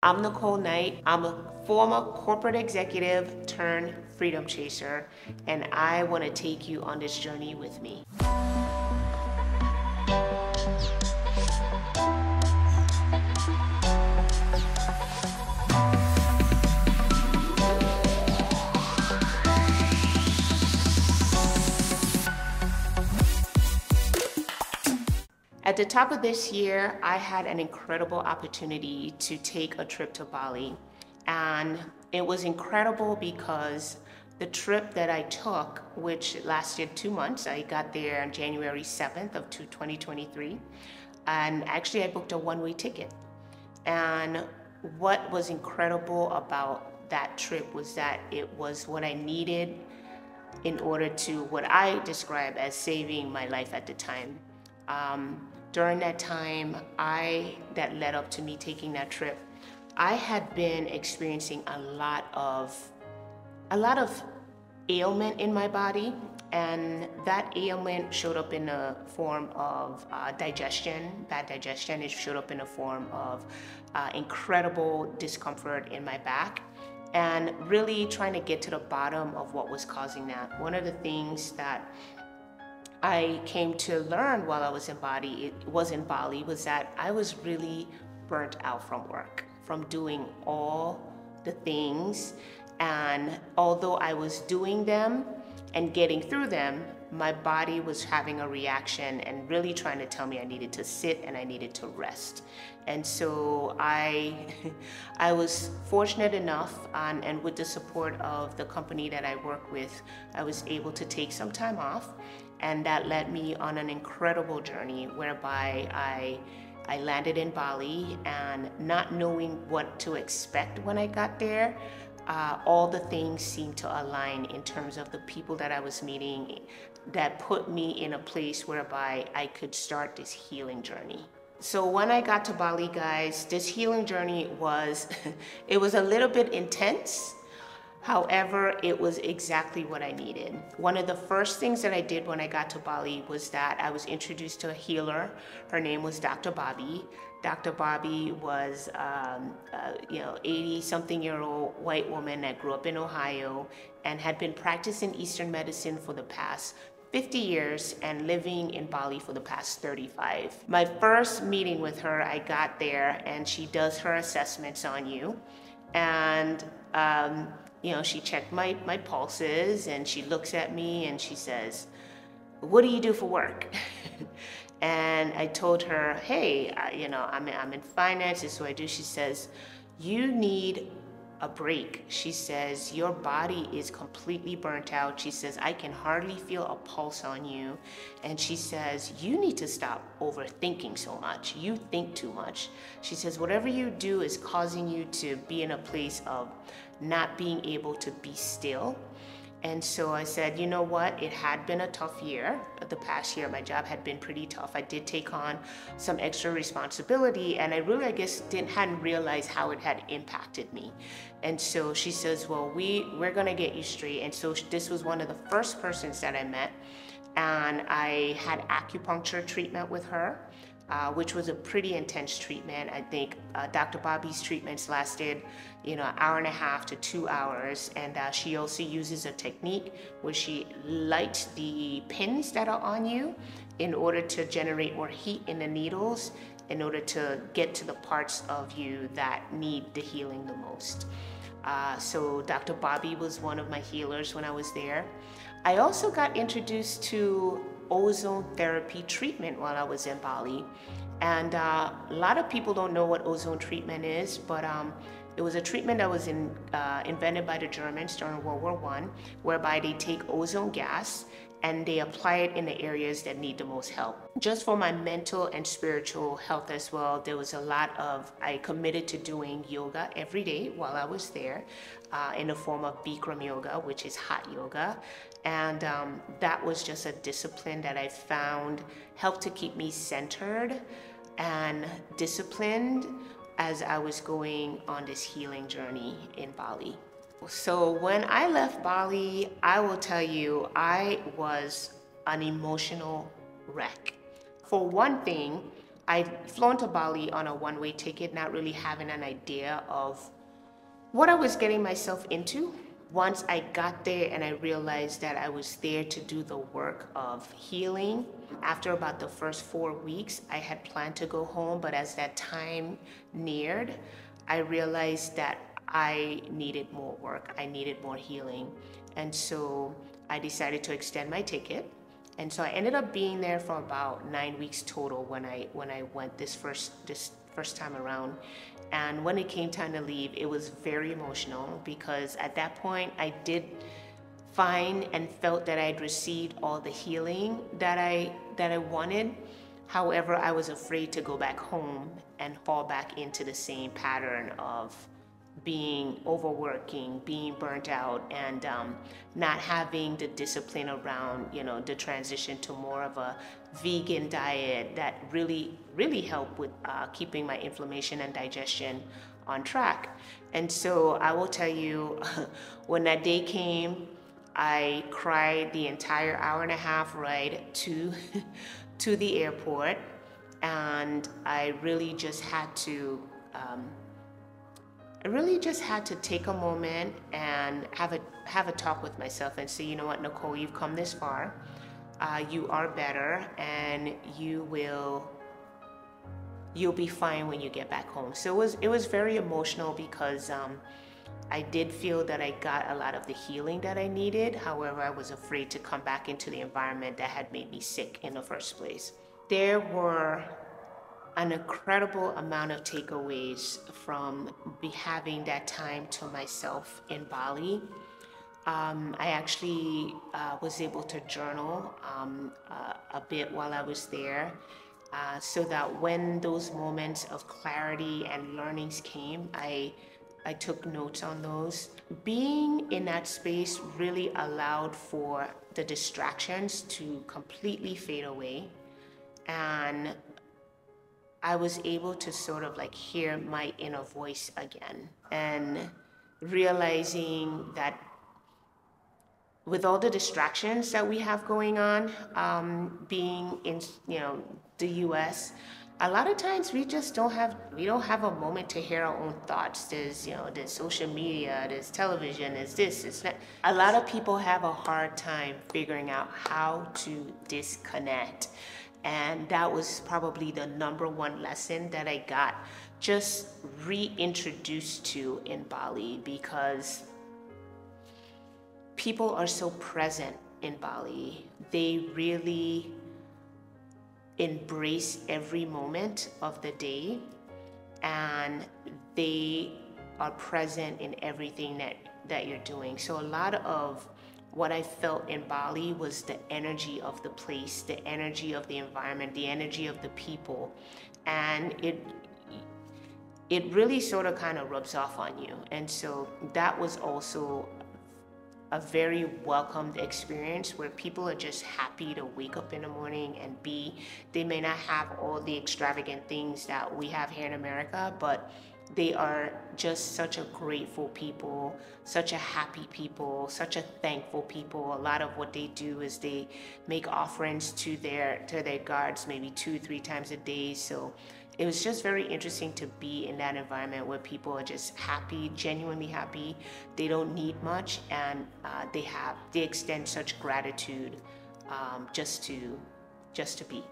I'm Nichole Knight. I'm a former corporate executive turned freedom chaser, and I want to take you on this journey with me. At the top of this year, I had an incredible opportunity to take a trip to Bali. And it was incredible because the trip that I took, which lasted 2 months, I got there on January 7th of 2023. And actually I booked a one-way ticket. And what was incredible about that trip was that it was what I needed in order to what I describe as saving my life at the time. During that time, that led up to me taking that trip, I had been experiencing a lot of ailment in my body, and that ailment showed up in the form of digestion, bad digestion. It showed up in the form of incredible discomfort in my back, and really trying to get to the bottom of what was causing that. One of the things that I came to learn while I was in Bali was that I was really burnt out from work, from doing all the things. And although I was doing them and getting through them, my body was having a reaction and really trying to tell me I needed to sit and I needed to rest. And so I was fortunate enough, and with the support of the company that I work with, I was able to take some time off. And that led me on an incredible journey whereby I landed in Bali, and not knowing what to expect when I got there, all the things seemed to align in terms of the people that I was meeting that put me in a place whereby I could start this healing journey. So when I got to Bali, guys, this healing journey it was a little bit intense. However, it was exactly what I needed. One of the first things that I did when I got to Bali was that I was introduced to a healer. Her name was Dr. Bobby. Dr. Bobby was 80-something-year-old white woman that grew up in Ohio and had been practicing Eastern medicine for the past 50 years and living in Bali for the past 35. My first meeting with her, I got there and she does her assessments on you. And she checked my pulses, and she looks at me and she says, "What do you do for work?" And I told her, "Hey, I'm in finance, this is what I do." She says, "You need a break." She says, "Your body is completely burnt out." She says, "I can hardly feel a pulse on you." And she says, "You need to stop overthinking so much. You think too much." She says, "Whatever you do is causing you to be in a place of not being able to be still." And so I said, you know what? It had been a tough year. The past year, my job had been pretty tough. I did take on some extra responsibility, and I guess, hadn't realized how it had impacted me. And so she says, "Well, we're gonna get you straight." And so this was one of the first persons that I met, and I had acupuncture treatment with her, which was a pretty intense treatment. I think Dr. Bobby's treatments lasted, an hour and a half to 2 hours. And she also uses a technique where she lights the pins that are on you in order to generate more heat in the needles in order to get to the parts of you that need the healing the most. So Dr. Bobby was one of my healers when I was there. I also got introduced to ozone therapy treatment while I was in Bali. And a lot of people don't know what ozone treatment is, but it was a treatment that was invented by the Germans during World War I, whereby they take ozone gas and they apply it in the areas that need the most help. Just for my mental and spiritual health as well, I committed to doing yoga every day while I was there, in the form of Bikram yoga, which is hot yoga. And that was just a discipline that I found helped to keep me centered and disciplined as I was going on this healing journey in Bali. So when I left Bali, I will tell you, I was an emotional wreck. For one thing, I'd flown to Bali on a one-way ticket, not really having an idea of what I was getting myself into. Once I got there and I realized that I was there to do the work of healing, after about the first 4 weeks, I had planned to go home, but as that time neared, I realized that I needed more work, I needed more healing. And so I decided to extend my ticket. And so I ended up being there for about 9 weeks total when I went this first time around. And when it came time to leave, it was very emotional because at that point I did find and felt that I'd received all the healing that I wanted. However, I was afraid to go back home and fall back into the same pattern of being overworking, being burnt out, and not having the discipline around, the transition to more of a vegan diet that really helped with keeping my inflammation and digestion on track. And so I will tell you, when that day came, I cried the entire hour and a half ride to the airport, and I really just had to take a moment and have a talk with myself and say, you know what, Nichole, you've come this far. You are better, and you'll be fine when you get back home. So it was very emotional because I did feel that I got a lot of the healing that I needed. However, I was afraid to come back into the environment that had made me sick in the first place. There were an incredible amount of takeaways from having that time to myself in Bali. I actually was able to journal a bit while I was there, so that when those moments of clarity and learnings came, I took notes on those. Being in that space really allowed for the distractions to completely fade away, and I was able to sort of like hear my inner voice again, and realizing that with all the distractions that we have going on, being in the US, a lot of times we don't have a moment to hear our own thoughts. There's social media, there's television, there's this, it's that. A lot of people have a hard time figuring out how to disconnect. And that was probably the #1 lesson that I got just reintroduced to in Bali, because people are so present in Bali. They really embrace every moment of the day, and they are present in everything that you're doing. So a lot of what I felt in Bali was the energy of the place, the energy of the environment, the energy of the people. And it really sort of kind of rubs off on you. And so that was also a very welcomed experience, where people are just happy to wake up in the morning and they may not have all the extravagant things that we have here in America, but they are just such a grateful people, such a happy people, such a thankful people. A lot of what they do is they make offerings to their gods maybe 2-3 times a day. So it was just very interesting to be in that environment where people are just happy, genuinely happy. They don't need much, and they extend such gratitude just to be.